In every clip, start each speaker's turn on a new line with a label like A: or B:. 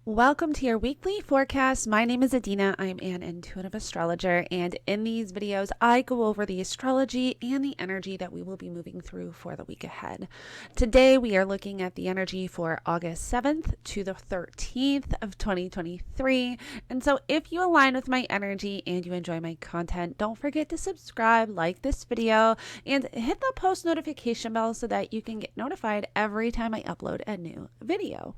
A: Welcome to your weekly forecast. My name is Adina. I'm an intuitive astrologer, and in these videos, I go over the astrology and the energy that we will be moving through for the week ahead. Today, we are looking at the energy for August 7th to the 13th of 2023. And so, if you align with my energy and you enjoy my content, don't forget to subscribe, like this video, and hit the post notification bell so that you can get notified every time I upload a new video.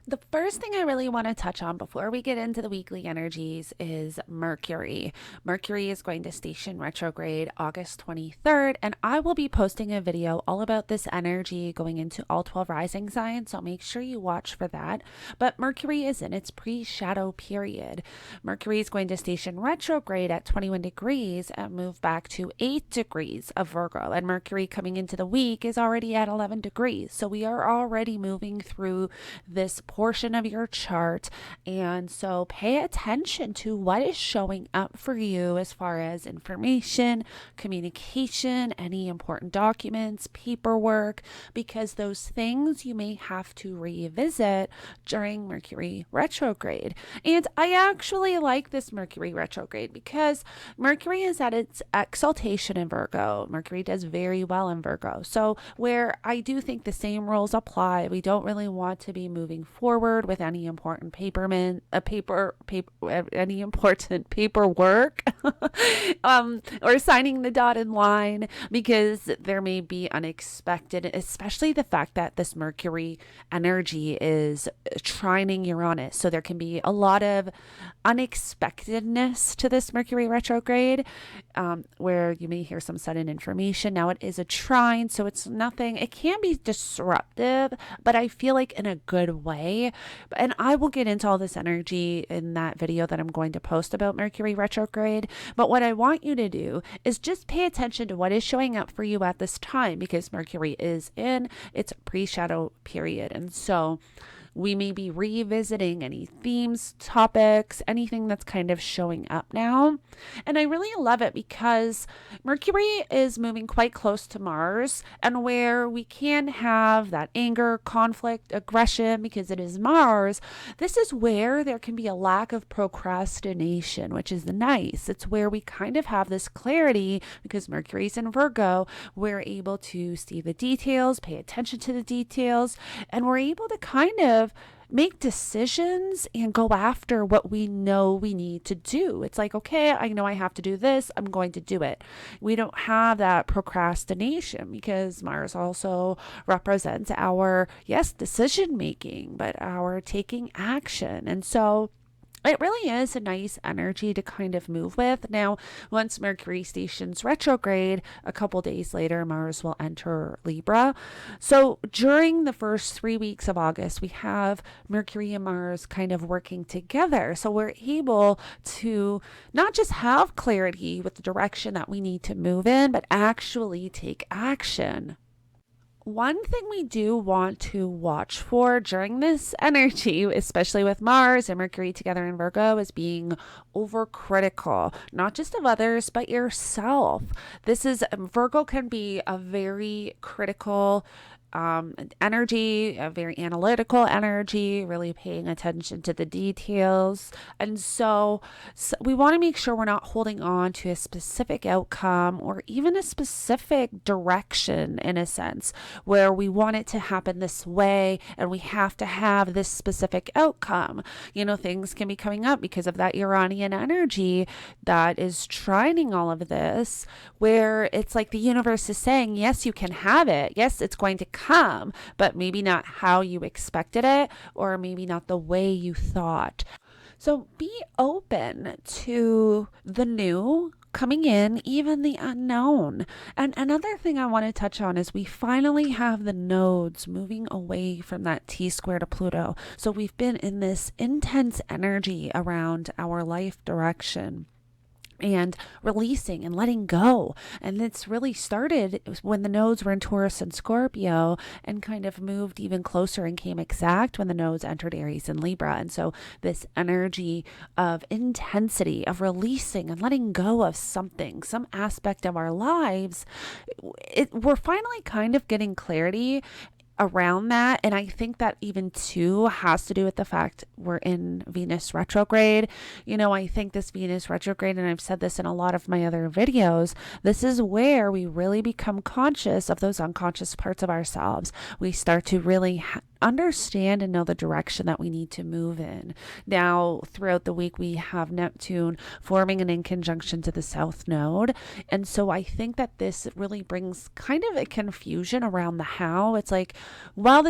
A: The first thing I really want to touch on before we get into the weekly energies is Mercury. Mercury is going to station retrograde August 23rd, and I will be posting a video all about this energy going into all 12 rising signs, so make sure you watch for that. But Mercury is in its pre-shadow period. Mercury is going to station retrograde at 21 degrees and move back to 8 degrees of Virgo, and Mercury coming into the week is already at 11 degrees. So we are already moving through this portion of your chart, and so pay attention to what is showing up for you as far as information, communication, any important documents, paperwork, because those things you may have to revisit during Mercury retrograde. And I actually like this Mercury retrograde because Mercury is at its exaltation in Virgo. Mercury does very well in Virgo, so where I do think the same rules apply, we don't really want to be moving forward with any important any important paperwork or signing the dotted line, because there may be unexpected, especially the fact that this Mercury energy is trining Uranus, so there can be a lot of unexpectedness to this Mercury retrograde, where you may hear some sudden information. Now it is a trine, so it's nothing, it can be disruptive, but I feel like in a good way. And I will get into all this energy in that video that I'm going to post about Mercury retrograde. But what I want you to do is just pay attention to what is showing up for you at this time, because Mercury is in its pre-shadow period. And so we may be revisiting any themes, topics, anything that's kind of showing up now. And I really love it because Mercury is moving quite close to Mars, and where we can have that anger, conflict, aggression, because it is Mars, this is where there can be a lack of procrastination, which is nice. It's where we kind of have this clarity because Mercury's in Virgo. We're able to see the details, pay attention to the details, and we're able to kind of make decisions and go after what we know we need to do. It's like, okay, I know I have to do this, I'm going to do it. We don't have that procrastination because Mars also represents our, yes, decision making, but our taking action. And so it really is a nice energy to kind of move with. Now, once Mercury stations retrograde, a couple days later, Mars will enter Libra. So during the first 3 weeks of August, we have Mercury and Mars kind of working together. So we're able to not just have clarity with the direction that we need to move in, but actually take action. One thing we do want to watch for during this energy, especially with Mars and Mercury together in Virgo, is being overcritical, not just of others, but yourself. Virgo can be a very critical energy, a very analytical energy, really paying attention to the details. And so we want to make sure we're not holding on to a specific outcome or even a specific direction, in a sense, where we want it to happen this way and we have to have this specific outcome. Things can be coming up because of that Uranian energy that is trining all of this, where it's like the universe is saying, yes, you can have it. Yes, it's going to come, but maybe not how you expected it, or maybe not the way you thought. So be open to the new coming in, even the unknown. And another thing I want to touch on is we finally have the nodes moving away from that T-square to Pluto. So we've been in this intense energy around our life direction and releasing and letting go. And it's really started when the nodes were in Taurus and Scorpio, and kind of moved even closer and came exact when the nodes entered Aries and Libra. And so this energy of intensity, of releasing and letting go of something, some aspect of our lives, we're finally kind of getting clarity around that. And I think that even too has to do with the fact we're in Venus retrograde. I think this Venus retrograde, and I've said this in a lot of my other videos, this is where we really become conscious of those unconscious parts of ourselves. We start to really understand and know the direction that we need to move in. Now, throughout the week, we have Neptune forming an in conjunction to the South Node. And so I think that this really brings kind of a confusion around the how. It's like, while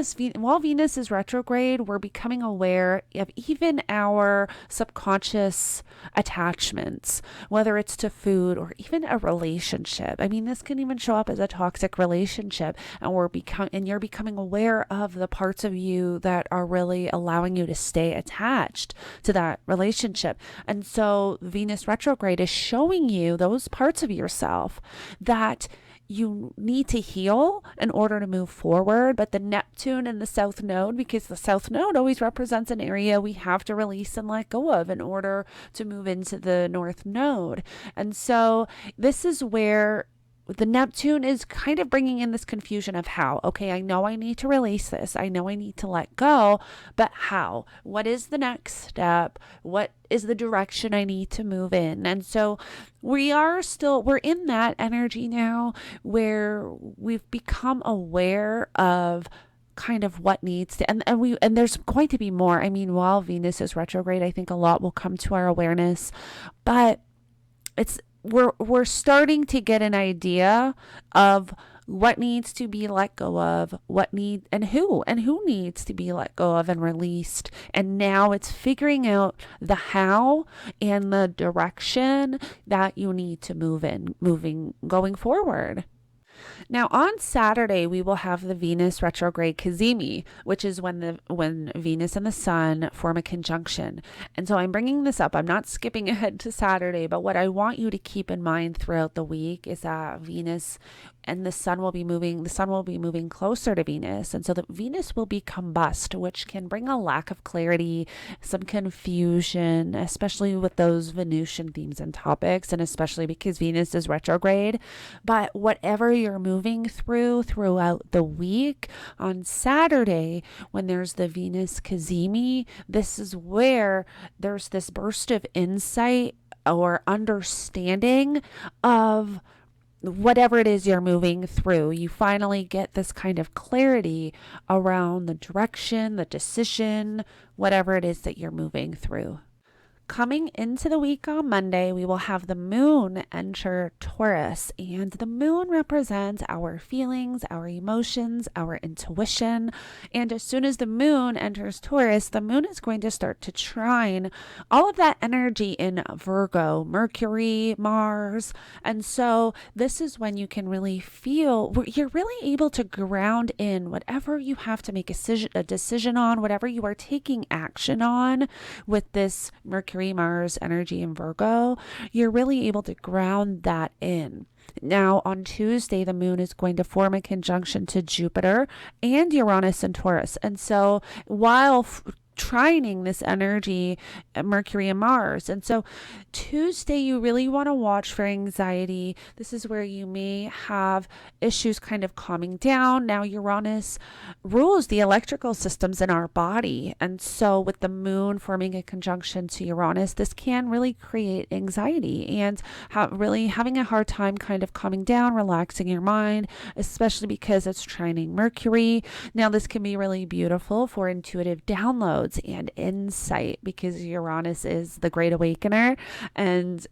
A: Venus is retrograde, we're becoming aware of even our subconscious attachments, whether it's to food or even a relationship. I mean, this can even show up as a toxic relationship, and you're becoming aware of the parts of you that are really allowing you to stay attached to that relationship. And so Venus retrograde is showing you those parts of yourself that you need to heal in order to move forward. But the Neptune and the South Node, because the South Node always represents an area we have to release and let go of in order to move into the North Node. And so this is where the Neptune is kind of bringing in this confusion of how. Okay, I know I need to release this. I know I need to let go, but how? What is the next step? What is the direction I need to move in? And so we're in that energy now where we've become aware of kind of what needs to, and there's going to be more. I mean, while Venus is retrograde, I think a lot will come to our awareness, but we're starting to get an idea of what needs to be let go of, who needs to be let go of and released. And now it's figuring out the how and the direction that you need to going forward. Now, on Saturday, we will have the Venus retrograde cazimi, which is when Venus and the Sun form a conjunction. And so I'm bringing this up. I'm not skipping ahead to Saturday, but what I want you to keep in mind throughout the week is that Venus and the Sun will be moving closer to Venus. And so the Venus will be combust, which can bring a lack of clarity, some confusion, especially with those Venusian themes and topics, and especially because Venus is retrograde. But whatever you're moving throughout the week, on Saturday, when there's the Venus cazimi, this is where there's this burst of insight or understanding of whatever it is you're moving through. You finally get this kind of clarity around the direction, the decision, whatever it is that you're moving through. Coming into the week on Monday, we will have the moon enter Taurus, and the moon represents our feelings, our emotions, our intuition. And as soon as the moon enters Taurus, the moon is going to start to trine all of that energy in Virgo, Mercury, Mars. And so this is when you can really feel, you're really able to ground in whatever you have to make a decision on, whatever you are taking action on with this Mercury, Mars energy in Virgo. You're really able to ground that in. Now, on Tuesday, the moon is going to form a conjunction to Jupiter and Uranus and Taurus. And so while trining this energy, Mercury and Mars. And so Tuesday, you really want to watch for anxiety. This is where you may have issues kind of calming down. Now, Uranus rules the electrical systems in our body. And so with the moon forming a conjunction to Uranus, this can really create anxiety and really having a hard time kind of calming down, relaxing your mind, especially because it's trining Mercury. Now, this can be really beautiful for intuitive downloads and insight, because Uranus is the great awakener, and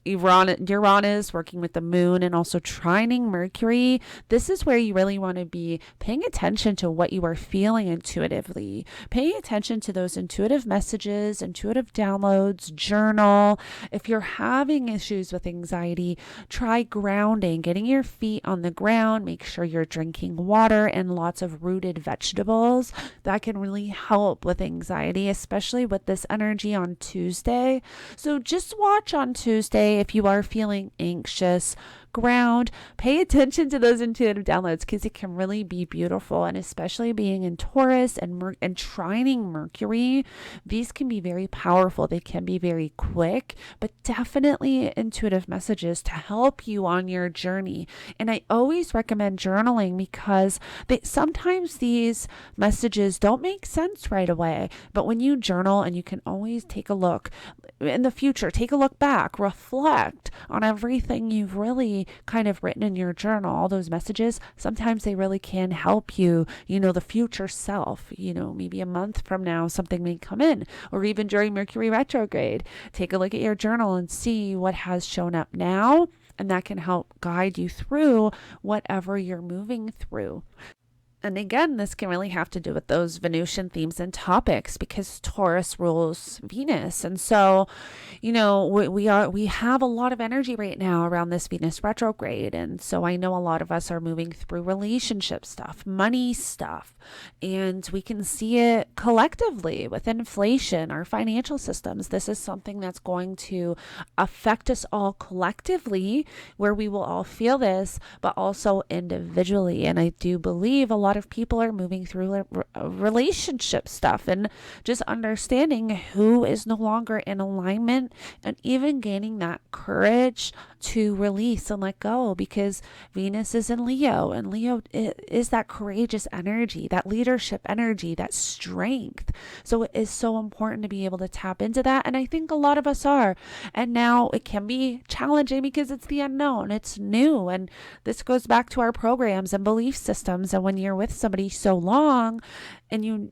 A: Uranus working with the moon and also trining Mercury. This is where you really want to be paying attention to what you are feeling intuitively, paying attention to those intuitive messages, intuitive downloads, journal. If you're having issues with anxiety, try grounding, getting your feet on the ground. Make sure you're drinking water and lots of rooted vegetables. That can really help with anxiety, especially with this energy on Tuesday. So just watch on Tuesday. If you are feeling anxious, background. Pay attention to those intuitive downloads because it can really be beautiful. And especially being in Taurus and trining Mercury, these can be very powerful. They can be very quick, but definitely intuitive messages to help you on your journey. And I always recommend journaling because sometimes these messages don't make sense right away. But when you journal, and you can always take a look in the future, take a look back, reflect on everything you've really kind of written in your journal, all those messages, sometimes they really can help you, the future self, maybe a month from now, something may come in, or even during Mercury retrograde. Take a look at your journal and see what has shown up now, and that can help guide you through whatever you're moving through. And again, this can really have to do with those Venusian themes and topics because Taurus rules Venus. And so, we have a lot of energy right now around this Venus retrograde. And so I know a lot of us are moving through relationship stuff, money stuff, and we can see it collectively with inflation, our financial systems. This is something that's going to affect us all collectively, where we will all feel this, but also individually. And I do believe a lot of people are moving through relationship stuff and just understanding who is no longer in alignment, and even gaining that courage to release and let go, because Venus is in Leo, and Leo is that courageous energy, that leadership energy, that strength. So it is so important to be able to tap into that. And I think a lot of us are. And now it can be challenging because it's the unknown, it's new. And this goes back to our programs and belief systems. And when you're with somebody so long, and you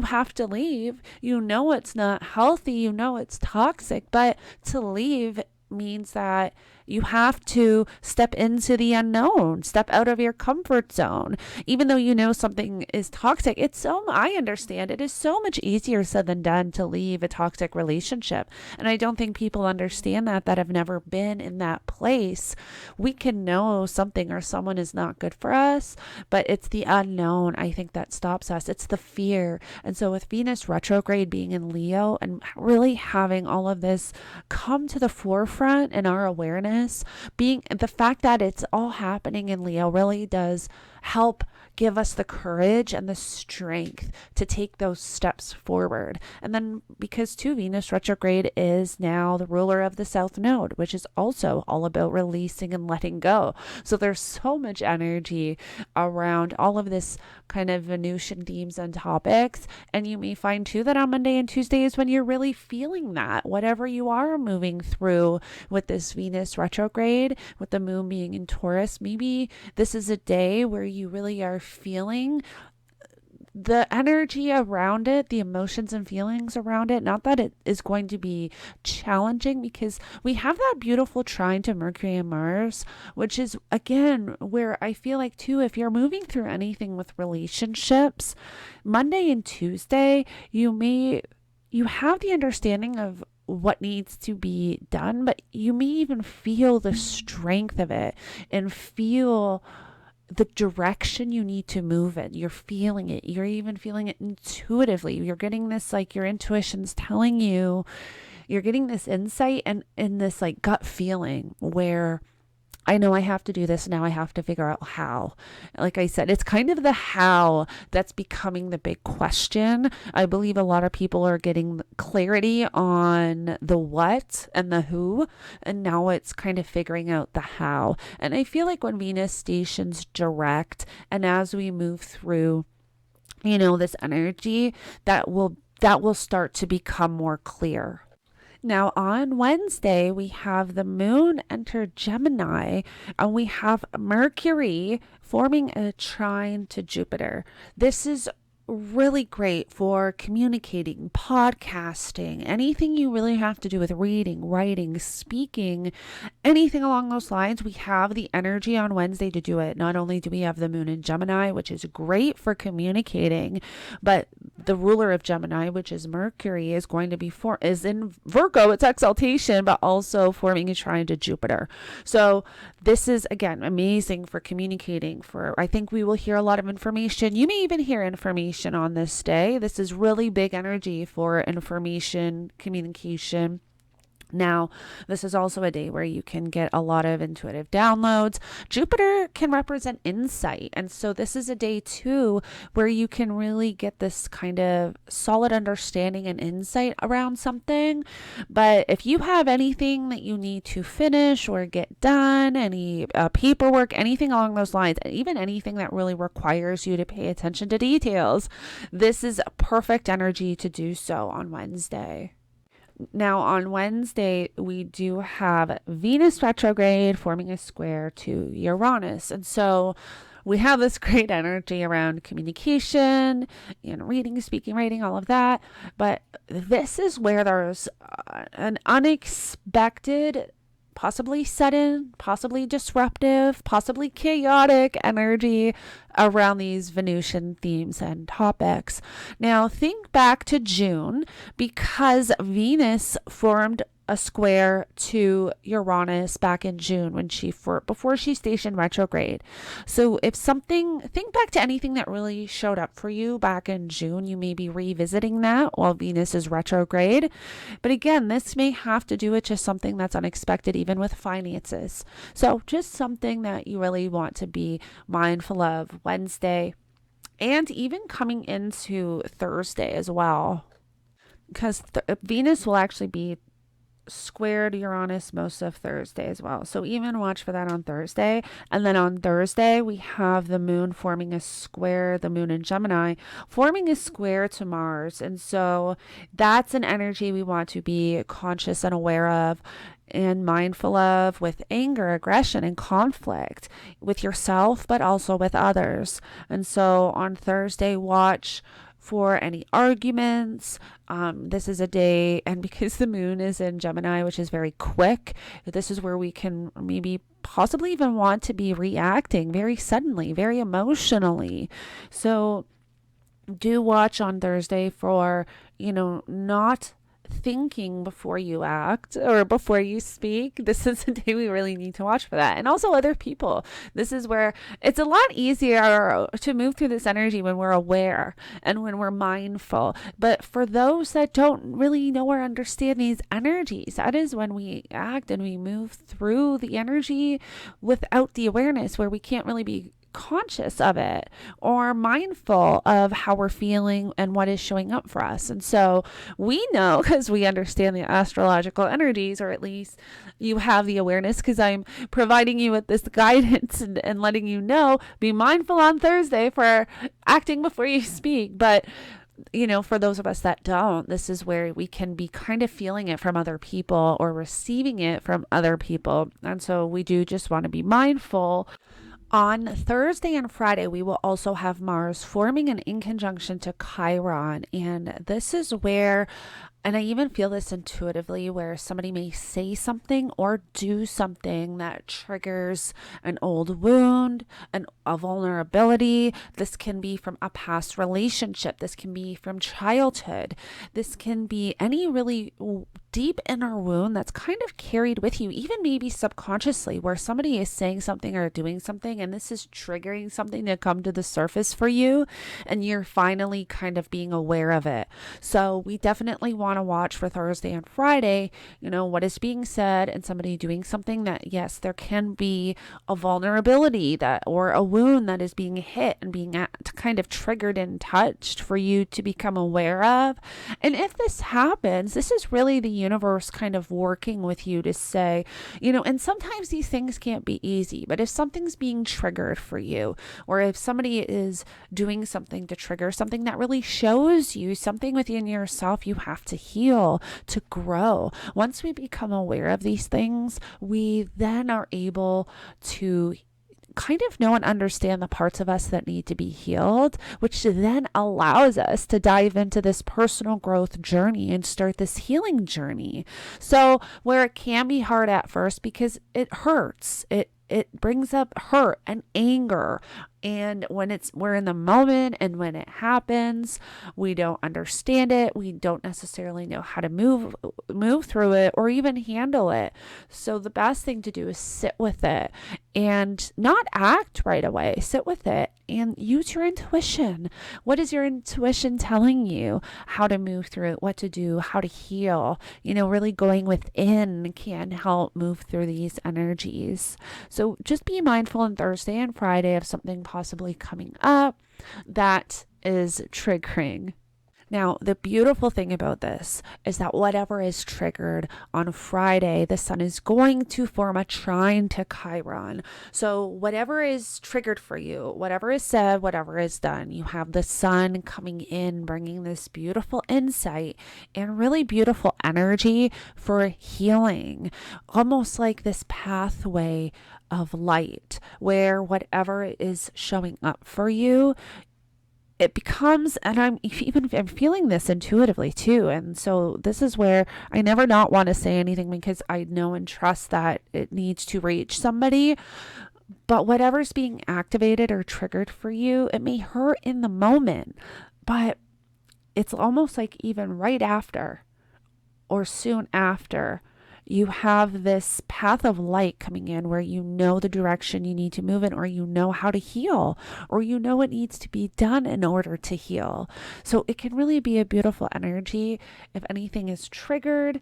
A: have to leave, it's not healthy, it's toxic, but to leave means that you have to step into the unknown, step out of your comfort zone. Even though something is toxic, I understand it is so much easier said than done to leave a toxic relationship. And I don't think people understand that have never been in that place. We can know something or someone is not good for us, but it's the unknown, I think, that stops us. It's the fear. And so with Venus retrograde being in Leo and really having all of this come to the forefront in our awareness, being the fact that it's all happening in Leo really does help give us the courage and the strength to take those steps forward. And then because too, Venus retrograde is now the ruler of the South Node, which is also all about releasing and letting go. So there's so much energy around all of this kind of Venusian themes and topics. And you may find too that on Monday and Tuesday is when you're really feeling that, whatever you are moving through with this Venus retrograde, with the moon being in Taurus, maybe this is a day where you really are feeling the energy around it, the emotions and feelings around it. Not that it is going to be challenging, because we have that beautiful trine to Mercury and Mars, which is again where I feel like too, if you're moving through anything with relationships, Monday and Tuesday, you have the understanding of what needs to be done, but you may even feel the strength of it and feel the direction you need to move in. You're feeling it. You're even feeling it intuitively. You're getting this, like, your intuition's telling you, you're getting this insight and in this like gut feeling where I know I have to do this. Now I have to figure out how. Like I said, it's kind of the how that's becoming the big question. I believe a lot of people are getting clarity on the what and the who, and now it's kind of figuring out the how. And I feel like when Venus stations direct, and as we move through, this energy, that will start to become more clear. Now on Wednesday, we have the moon enter Gemini, and we have Mercury forming a trine to Jupiter. This is really great for communicating, podcasting, anything you really have to do with reading, writing, speaking, anything along those lines. We have the energy on Wednesday to do it. Not only do we have the moon in Gemini, which is great for communicating, but the ruler of Gemini, which is Mercury, is going to be is in Virgo. It's exaltation, but also forming a trine to Jupiter. So this is, again, amazing for communicating. I think we will hear a lot of information. You may even hear information on this day. This is really big energy for information, communication, Now, this is also a day where you can get a lot of intuitive downloads. Jupiter can represent insight. And so this is a day too where you can really get this kind of solid understanding and insight around something. But if you have anything that you need to finish or get done, any paperwork, anything along those lines, even anything that really requires you to pay attention to details, this is a perfect energy to do so on Wednesday. Now, on Wednesday, we do have Venus retrograde forming a square to Uranus. And so we have this great energy around communication and reading, speaking, writing, all of that. But this is where there's an unexpected, possibly sudden, possibly disruptive, possibly chaotic energy around these Venusian themes and topics. Now, think back to June because Venus formed a square to Uranus back in June before she stationed retrograde. So think back to anything that really showed up for you back in June. You may be revisiting that while Venus is retrograde. But again, this may have to do with just something that's unexpected, even with finances. So just something that you really want to be mindful of Wednesday and even coming into Thursday as well. Because Venus will actually be squared Uranus most of Thursday as well. So even watch for that on Thursday. And then on Thursday, we have the moon forming a square, the moon in Gemini, forming a square to Mars. And so that's an energy we want to be conscious and aware of and mindful of with anger, aggression, and conflict with yourself, but also with others. And so on Thursday, watch for any arguments. This is a day, and because the moon is in Gemini, which is very quick, this is where we can maybe possibly even want to be reacting very suddenly, very emotionally. So do watch on Thursday for, not thinking before you act or before you speak. This is a day we really need to watch for that. And also other people. This is where it's a lot easier to move through this energy when we're aware and when we're mindful. But for those that don't really know or understand these energies, that is when we act and we move through the energy without the awareness, where we can't really be conscious of it or mindful of how we're feeling and what is showing up for us. And so we know, because we understand the astrological energies, or at least you have the awareness, because I'm providing you with this guidance and letting you know, be mindful on Thursday for acting before you speak. But for those of us that don't, this is where we can be kind of feeling it from other people or receiving it from other people. And so we do just want to be mindful. On Thursday and Friday, we will also have Mars forming an in conjunction to Chiron. And this is where, and I even feel this intuitively, where somebody may say something or do something that triggers an old wound, a vulnerability. This can be from a past relationship. This can be from childhood. This can be any really deep inner wound that's kind of carried with you, even maybe subconsciously, where somebody is saying something or doing something, and this is triggering something to come to the surface for you, and you're finally kind of being aware of it. So we definitely want to watch for Thursday and Friday, what is being said, and somebody doing something that, yes, there can be a vulnerability or a wound that is being hit and being kind of triggered and touched for you to become aware of. And if this happens, this is really the universe kind of working with you to say, and sometimes these things can't be easy, but if something's being triggered for you, or if somebody is doing something to trigger something that really shows you something within yourself you have to heal, to grow. Once we become aware of these things, we then are able to kind of know and understand the parts of us that need to be healed, which then allows us to dive into this personal growth journey and start this healing journey. So where it can be hard at first because it hurts, it brings up hurt and anger, And when we're in the moment, and when it happens, we don't understand it. We don't necessarily know how to move through it or even handle it. So the best thing to do is sit with it and not act right away. Sit with it and use your intuition. What is your intuition telling you? How to move through it, what to do, how to heal. Really going within can help move through these energies. So just be mindful on Thursday and Friday of something possibly coming up that is triggering. Now, the beautiful thing about this is that whatever is triggered on Friday, the sun is going to form a trine to Chiron. So whatever is triggered for you, whatever is said, whatever is done, you have the sun coming in, bringing this beautiful insight and really beautiful energy for healing, almost like this pathway of light where whatever is showing up for you, it becomes, and I'm feeling this intuitively too. And so this is where I never not want to say anything because I know and trust that it needs to reach somebody. But whatever's being activated or triggered for you, it may hurt in the moment, but it's almost like even right after or soon after, you have this path of light coming in where you know the direction you need to move in, or you know how to heal, or you know what needs to be done in order to heal. So it can really be a beautiful energy. If anything is triggered,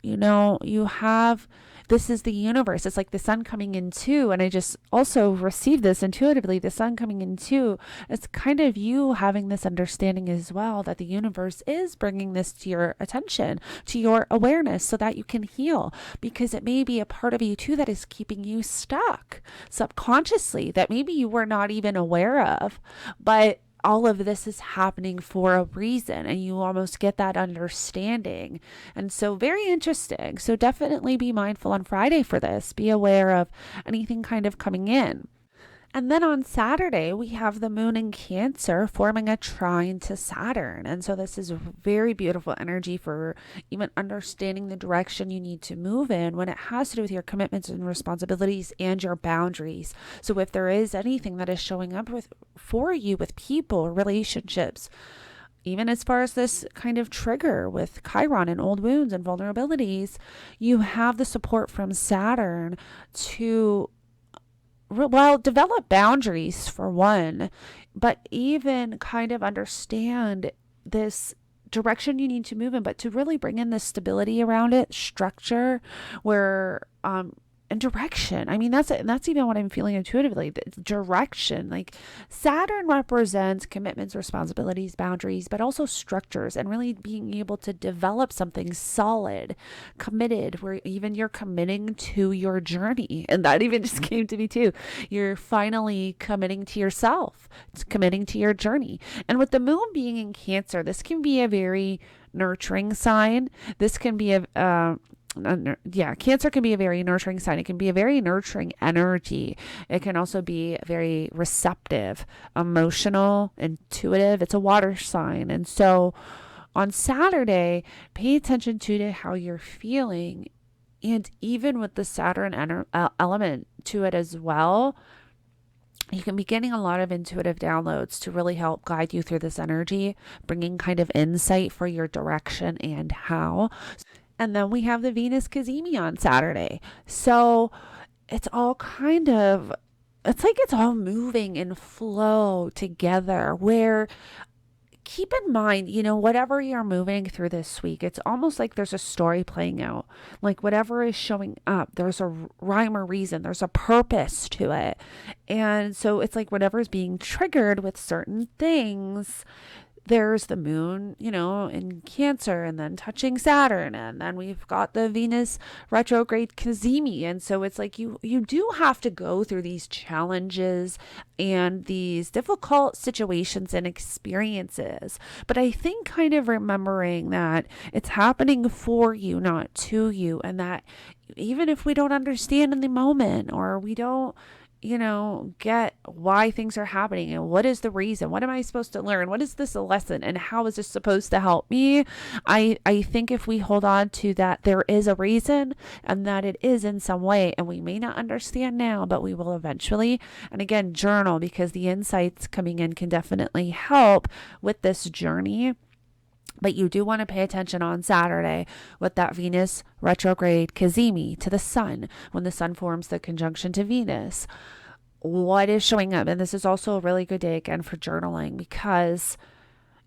A: you have, this is the universe. It's like the sun coming in too. And I just also received this intuitively, the sun coming in too. It's kind of you having this understanding as well that the universe is bringing this to your attention, to your awareness, so that you can heal, because it may be a part of you too that is keeping you stuck subconsciously that maybe you were not even aware of, but all of this is happening for a reason, and you almost get that understanding. And so very interesting. So definitely be mindful on Friday for this. Be aware of anything kind of coming in. And then on Saturday, we have the moon in Cancer forming a trine to Saturn. And so this is very beautiful energy for even understanding the direction you need to move in when it has to do with your commitments and responsibilities and your boundaries. So if there is anything that is showing up for you with people, relationships, even as far as this kind of trigger with Chiron and old wounds and vulnerabilities, you have the support from Saturn to develop boundaries for one, but even kind of understand this direction you need to move in, but to really bring in this stability around it, structure, where and direction. I mean, that's even what I'm feeling intuitively. The direction, like Saturn represents commitments, responsibilities, boundaries, but also structures, and really being able to develop something solid, committed, where even you're committing to your journey. And that even just came to me too. You're finally committing to yourself. It's committing to your journey. And with the moon being in Cancer, this can be a very nurturing sign. This can be Cancer can be a very nurturing sign. It can be a very nurturing energy. It can also be very receptive, emotional, intuitive. It's a water sign. And so on Saturday, pay attention to how you're feeling. And even with the Saturn element to it as well, you can be getting a lot of intuitive downloads to really help guide you through this energy, bringing kind of insight for your direction and how. And then we have the Venus cazimi on Saturday. So it's all it's like it's all moving in flow together, where keep in mind, whatever you're moving through this week, it's almost like there's a story playing out. Like whatever is showing up, there's a rhyme or reason, there's a purpose to it. And so it's like whatever is being triggered with certain things, there's the moon, in Cancer, and then touching Saturn, and then we've got the Venus retrograde cazimi. And so it's like you do have to go through these challenges and these difficult situations and experiences. But I think kind of remembering that it's happening for you, not to you, and that even if we don't understand in the moment, or we don't get why things are happening and what is the reason. What am I supposed to learn? What is this a lesson and how is this supposed to help me? I think if we hold on to that, there is a reason and that it is in some way, and we may not understand now, but we will eventually. And again, journal, because the insights coming in can definitely help with this journey. But you do want to pay attention on Saturday with that Venus retrograde cazimi to the sun, when the sun forms the conjunction to Venus. What is showing up? And this is also a really good day again for journaling, because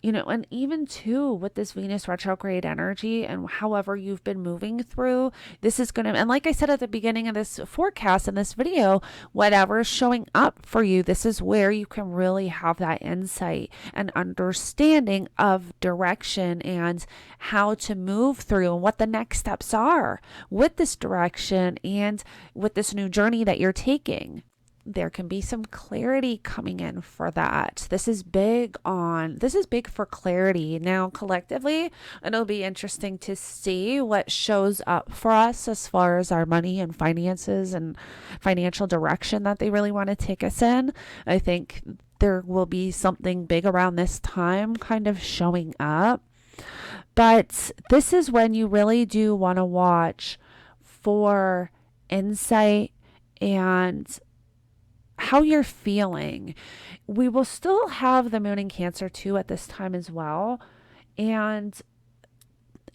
A: and even too with this Venus retrograde energy and however you've been moving through, this is going to, and like I said at the beginning of this forecast in this video, whatever is showing up for you, this is where you can really have that insight and understanding of direction and how to move through and what the next steps are with this direction and with this new journey that you're taking. There can be some clarity coming in for that. This is big for clarity. Now, collectively, it'll be interesting to see what shows up for us as far as our money and finances and financial direction that they really want to take us in. I think there will be something big around this time kind of showing up. But this is when you really do want to watch for insight and how you're feeling. We will still have the moon in Cancer too at this time as well. And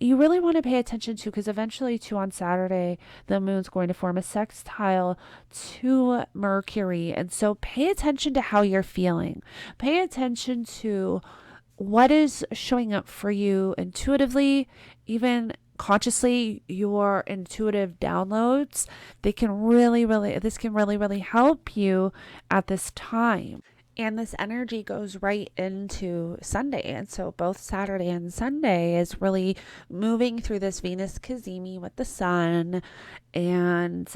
A: you really want to pay attention to, because eventually too on Saturday, the moon's going to form a sextile to Mercury. And so pay attention to how you're feeling. Pay attention to what is showing up for you intuitively, even consciously, your intuitive downloads. This can really help you at this time. And this energy goes right into Sunday. And so both Saturday and Sunday is really moving through this Venus cazimi with the sun. And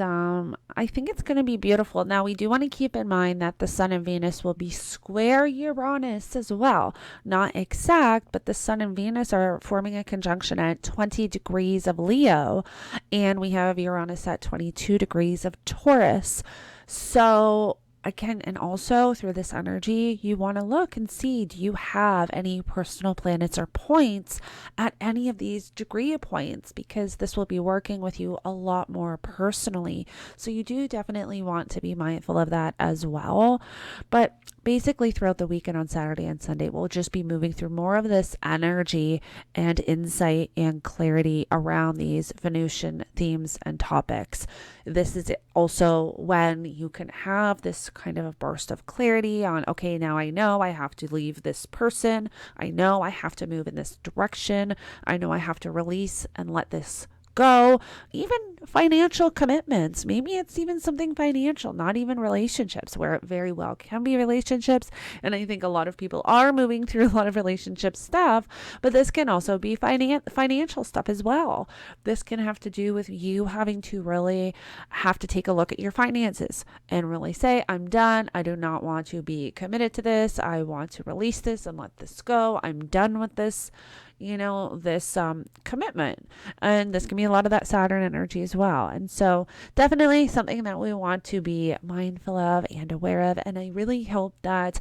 A: I think it's going to be beautiful. Now, we do want to keep in mind that the sun and Venus will be square Uranus as well. Not exact, but the sun and Venus are forming a conjunction at 20 degrees of Leo. And we have Uranus at 22 degrees of Taurus. So again, and also through this energy, you want to look and see, do you have any personal planets or points at any of these degree points? Because this will be working with you a lot more personally. So you do definitely want to be mindful of that as well. But basically throughout the weekend on Saturday and Sunday, we'll just be moving through more of this energy and insight and clarity around these Venusian themes and topics. This is also when you can have this kind of a burst of clarity on, okay, now I know I have to leave this person. I know I have to move in this direction. I know I have to release and let this go. Even financial commitments. Maybe it's even something financial, not even relationships, where it very well can be relationships. And I think a lot of people are moving through a lot of relationship stuff, but this can also be financial stuff as well. This can have to do with you having to really have to take a look at your finances and really say, I'm done. I do not want to be committed to this. I want to release this and let this go. I'm done with this this commitment. And this can be a lot of that Saturn energy as well. And so definitely something that we want to be mindful of and aware of. And I really hope that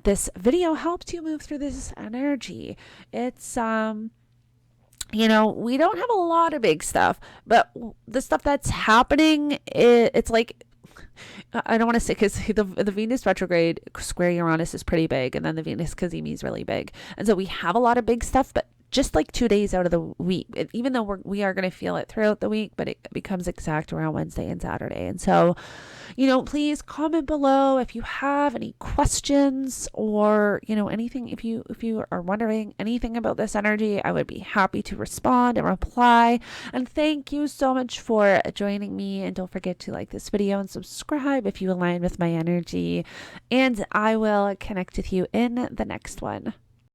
A: this video helped you move through this energy. It's we don't have a lot of big stuff, but the stuff that's happening, it's like, I don't want to say, because the Venus retrograde square Uranus is pretty big, and then the Venus cazimi is really big. And so we have a lot of big stuff, but just like 2 days out of the week, even though we are going to feel it throughout the week, but it becomes exact around Wednesday and Saturday. And so, please comment below if you have any questions or, anything. If you are wondering anything about this energy, I would be happy to respond and reply. And thank you so much for joining me. And don't forget to like this video and subscribe if you align with my energy. And I will connect with you in the next one.